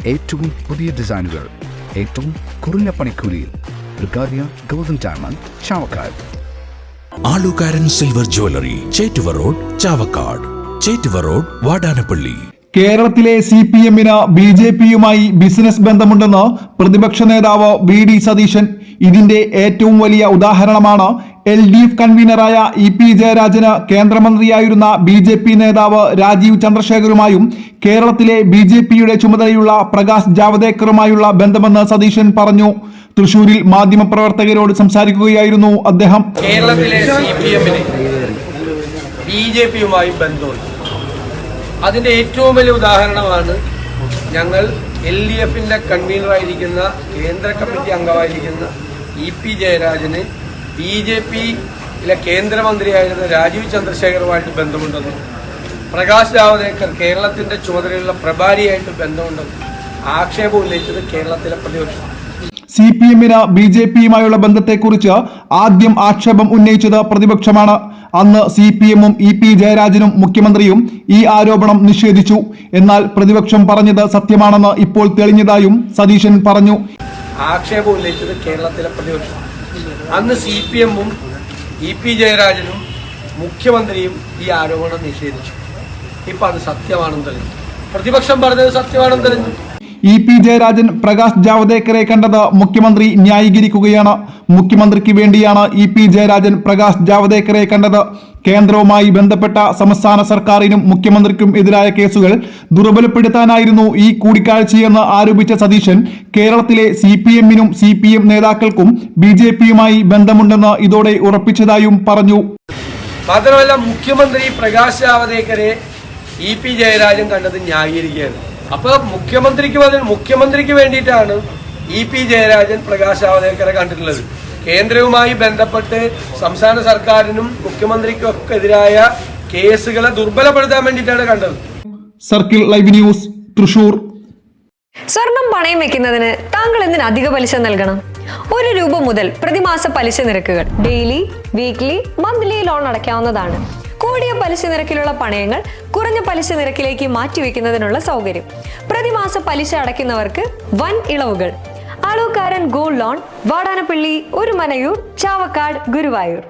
ഏറ്റവും പുതിയ ഡിസൈനുകൾ ഏറ്റവും കുറഞ്ഞ പണിക്കൂലിയിൽ ബ്രിഗാദിയ golden diamond Chavakkad. Alukaran silver jewellery, Chettuva road, Chavakkad. Chettuva road, Vadanappally. കേരളത്തിലെ CPM-ന് BJP-യുമായി ബിസിനസ് ബന്ധമുണ്ടെന്ന് പ്രതിപക്ഷ നേതാവ് VD സതീശൻ. ഇതിന്റെ ഏറ്റവും വലിയ ഉദാഹരണമാണ് LDF കൺവീനറായ EP ജയരാജന് കേന്ദ്രമന്ത്രിയായിരുന്ന BJP നേതാവ് രാജീവ് ചന്ദ്രശേഖറുമായും കേരളത്തിലെ BJP-യുടെ ചുമതലയുള്ള പ്രകാശ് ജാവദേക്കറുമായുള്ള ബന്ധമെന്ന് സതീശൻ പറഞ്ഞു. തൃശൂരിൽ മാധ്യമപ്രവർത്തകരോട് സംസാരിക്കുകയായിരുന്നു അദ്ദേഹം. കേരളത്തിലെ CPM-ന് BJP-യുമായി ബന്ധമുണ്ട്. അതിൻ്റെ ഏറ്റവും വലിയ ഉദാഹരണമാണ് ഞങ്ങൾ LDF-ന്റെ കൺവീനറായിരിക്കുന്ന കേന്ദ്ര കമ്മിറ്റി അംഗമായിരിക്കുന്ന EP ജയരാജന് BJP-യിലെ കേന്ദ്രമന്ത്രിയായിരുന്ന രാജീവ് ചന്ദ്രശേഖറുമായിട്ട് ബന്ധമുണ്ടെന്നും പ്രകാശ് ജാവദേക്കർ കേരളത്തിന്റെ ചുമതലയുള്ള പ്രഭാരിയായിട്ട് ബന്ധമുണ്ടെന്നും ആക്ഷേപം ഉന്നയിച്ചത് കേരളത്തിലെ പ്രതിപക്ഷം. CPM-ന് BJP-യുമായുള്ള ബന്ധത്തെക്കുറിച്ച് ആദ്യം ആക്ഷേപം ഉന്നയിച്ചത് പ്രതിപക്ഷമാണ്. അന്ന് CPM-ഉം EP ജയരാജനും മുഖ്യമന്ത്രിയും ഈ ആരോപണം നിഷേധിച്ചു. എന്നാൽ പ്രതിപക്ഷം പറഞ്ഞത് സത്യമാണെന്ന് ഇപ്പോൾ തെളിഞ്ഞതായും സതീശൻ പറഞ്ഞു. ആക്ഷേപം ഉന്നയിച്ചത് കേരളത്തിലെ പ്രതിപക്ഷം. അന്ന് CPM-ഉം EP ജയരാജനും മുഖ്യമന്ത്രിയും ഈ ആരോപണം നിഷേധിച്ചു. ഇപ്പൊ അത് സത്യമാണെന്ന് തെളിഞ്ഞു. പ്രതിപക്ഷം പറഞ്ഞത് സത്യമാണെന്ന് തെളിഞ്ഞു. EP ജയരാജൻ പ്രകാശ് ജാവദേക്കറെ കണ്ടത് മുഖ്യമന്ത്രി ന്യായീകരിക്കുകയാണ്. മുഖ്യമന്ത്രിക്ക് വേണ്ടിയാണ് EP ജയരാജൻ പ്രകാശ് ജാവദേക്കറെ കണ്ടത്. കേന്ദ്രവുമായി ബന്ധപ്പെട്ട സംസ്ഥാന സർക്കാരിനും മുഖ്യമന്ത്രിക്കും എതിരായ കേസുകൾ ദുർബലപ്പെടുത്താനായിരുന്നു ഈ കൂടിക്കാഴ്ചയെന്ന് ആരോപിച്ച സതീശൻ കേരളത്തിലെ CPM-നും CPM നേതാക്കൾക്കും BJP-യുമായി ബന്ധമുണ്ടെന്ന് ഇതോടെ ഉറപ്പിച്ചതായും പറഞ്ഞു. മാത്രമല്ല, മുഖ്യമന്ത്രി പ്രകാശ് ജാവദേക്കറെ EP ജയരാജൻ കണ്ടത് ന്യായീകരിക്കുകയാണ്. അപ്പൊ മുഖ്യമന്ത്രിക്ക് വേണ്ടിയിട്ടാണ് EP ജയരാജൻ പ്രകാശ് ജാവദേക്കറെ കണ്ടിട്ടുള്ളത്. കേന്ദ്രവുമായി ബന്ധപ്പെട്ട് സംസ്ഥാന സർക്കാരിനും മുഖ്യമന്ത്രിക്കും ഒക്കെ എതിരായ കേസുകളെ ദുർബലപ്പെടുത്താൻ വേണ്ടിയിട്ടാണ് കണ്ടത്. Circle live news, Thrissur. സ്വർണം പണയം വെക്കുന്നതിന് താങ്കൾ എന്തിന് അധിക പലിശ നൽകണം? 1 രൂപ മുതൽ പ്രതിമാസ പലിശ നിരക്കുകൾ ഡെയിലി, വീക്ക്ലി, മന്ത്ലി ലോൺ അടയ്ക്കാവുന്നതാണ്. കൂടിയ പലിശ നിരക്കിലുള്ള പണയങ്ങൾ കുറഞ്ഞ പലിശ നിരക്കിലേക്ക് മാറ്റിവെക്കുന്നതിനുള്ള സൗകര്യം. പ്രതിമാസ പലിശ അടയ്ക്കുന്നവർക്ക് വൻ ഇളവുകൾ. ആലുകാരൻ ഗോൾഡ് ലോൺ, വാടാനപ്പള്ളി, ഒരുമനയൂർ, ചാവക്കാട്, ഗുരുവായൂർ.